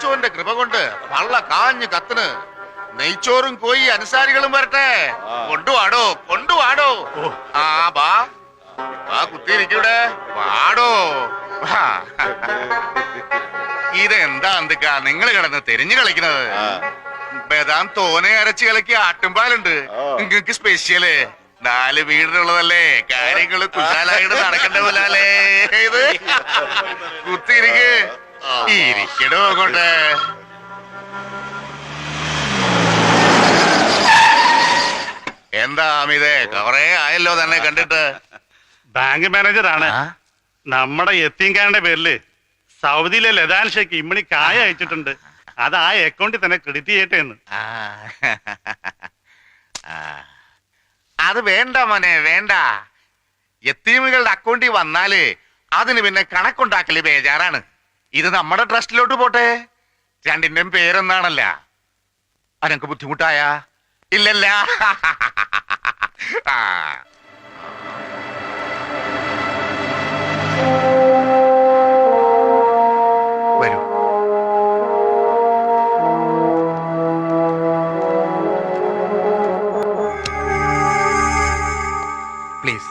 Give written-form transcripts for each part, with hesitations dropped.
പടച്ചോന്റെ കൃപ കൊണ്ട് വള്ള കാഞ്ഞ് കത്തിന് നെയ്ച്ചോറും കോയി അനുസാരികളും വരട്ടെ. കൊണ്ടുവാടോ കൊണ്ടുവാടോ. ആ ബാ ബാ കുത്തിയിരിക്കൂടെ വാടോ. ഇതെന്താ എന്തൊക്കാ നിങ്ങൾ കിടന്ന് തെരിഞ്ഞു കളിക്കുന്നത്? ബദാം തോനെ അരച്ച് കലക്കി ആട്ടുംപാലുണ്ട് നിങ്ങക്ക് സ്പെഷ്യല്. 4 വീടിനുള്ളതല്ലേ, കാര്യങ്ങള് കുശാലായിട്ട് നടക്കണ്ട പോലേ. ഇത് കുത്തിയിരിക്ക് ഇരിക്കടോ അങ്ങോട്ടെ. എന്താ അമിതേ, കുറേ ആയല്ലോ തന്നെ കണ്ടിട്ട്. ബാങ്ക് മാനേജറാണ്. നമ്മുടെ യത്തീംഖാന്റെ പേരില് സൗദിയിലെ ലതാൻ ഷേക്ക് ഇമ്മണി കായ അയച്ചിട്ടുണ്ട്. അത് ആ അക്കൗണ്ടിൽ തന്നെ ക്രെഡിറ്റ് ചെയ്യട്ടെ എന്ന്. അത് വേണ്ട മോനെ വേണ്ട. യത്തീമുകളുടെ അക്കൗണ്ടിൽ വന്നാല് അതിന് പിന്നെ കണക്കുണ്ടാക്കല് ബേജാറാണ്. ഇത് നമ്മുടെ ട്രസ്റ്റിലോട്ട് പോട്ടെ. രണ്ടിന്റെയും പേരൊന്നാണല്ല. അനക്ക് ബുദ്ധിമുട്ടായ ഇല്ലല്ല. വരൂ. പ്ലീസ്.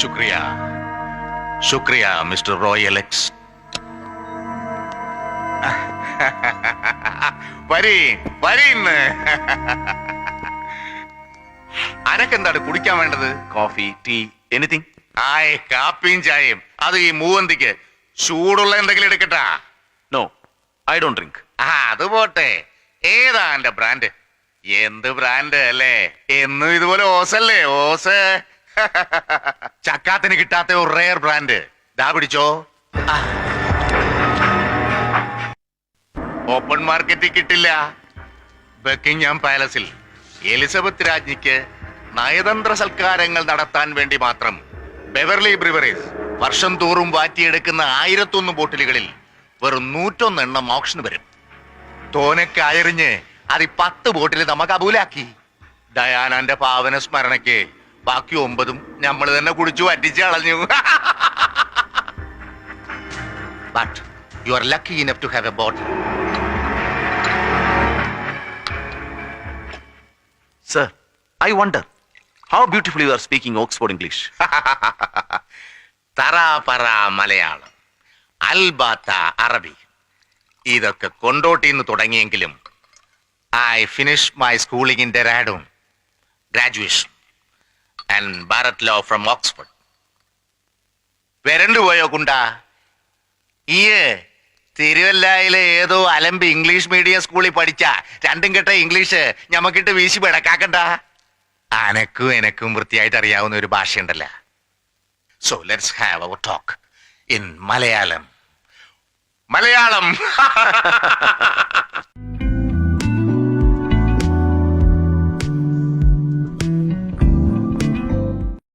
ശുക്രിയ ശുക്രിയ മിസ്റ്റർ റോയൽ എക്സ്. വരീന്ന്. അനക്കെന്താണ് കുടിക്കാൻ വേണ്ടത്? Coffee, tea, anything? ആയ് കാപ്പിയും ചായയും. അത് ഈ മൂവന്തിക്ക് ചൂടുള്ള എന്തെങ്കിലും എടുക്കട്ടാ? No, I don't drink. അത് പോട്ടെ. ഏതാ എന്റെ ബ്രാൻഡ്? എന്ത് ബ്രാൻഡ് അല്ലേ? എന്നും ഇതുപോലെ ഓസല്ലേ? ഓസ്. ചക്കാത്തിന് കിട്ടാത്ത ഒരു റെയർ ബ്രാൻഡ്. ദാ പിടിച്ചോ. ഓപ്പൺ മാർക്കറ്റിൽ കിട്ടില്ല. ബക്കിംഗ്ഹാം പാലസിൽ എലിസബത്ത് രാജ്ഞിക്ക് നയതന്ത്ര സൽക്കാരങ്ങൾ നടത്താൻ വേണ്ടി മാത്രം ബെവർലി ബ്രിവറീസ് വർഷം തോറും വാറ്റിയെടുക്കുന്ന 1001 ബോട്ടിലുകളിൽ വെറും 101 എണ്ണം ഓപ്ഷന് വരും. തോനക്കയറിഞ്ഞ് അത് 10 ബോട്ടിൽ നമ്മ കബൂലാക്കി. ഡയാനാന്റെ പാവന സ്മരണയ്ക്ക് ബാക്കി 9 നമ്മൾ തന്നെ കുടിച്ചു വറ്റിച്ച് കളഞ്ഞു. But you are lucky enough to have a bottle. Sir, I wonder how beautifully you are speaking Oxford English. തറാ പറ മലയാളം, അൽബാത്ത അറബി, ഇതൊക്കെ കൊണ്ടോട്ടിന്ന് തുടങ്ങിയെങ്കിലും I finish my schooling in Dehradun, graduation and ഭാരത് ലോ ഫ്രം ഓക്സ്ഫോർഡ്. വരണ്ടുപോയോ കുണ്ടാ? ഈ തിരുവല്ലായിലെ ഏതോ അലമ്പ് ഇംഗ്ലീഷ് മീഡിയം സ്കൂളിൽ പഠിച്ച 2 കെട്ട ഇംഗ്ലീഷ് ഞമ്മക്കിട്ട് വീശി പിടക്കാക്കണ്ട. അനക്കും എനക്കും വൃത്തിയായിട്ട് അറിയാവുന്ന ഒരു ഭാഷയുണ്ടല്ല. So let's have our talk in Malayalam. Malayalam.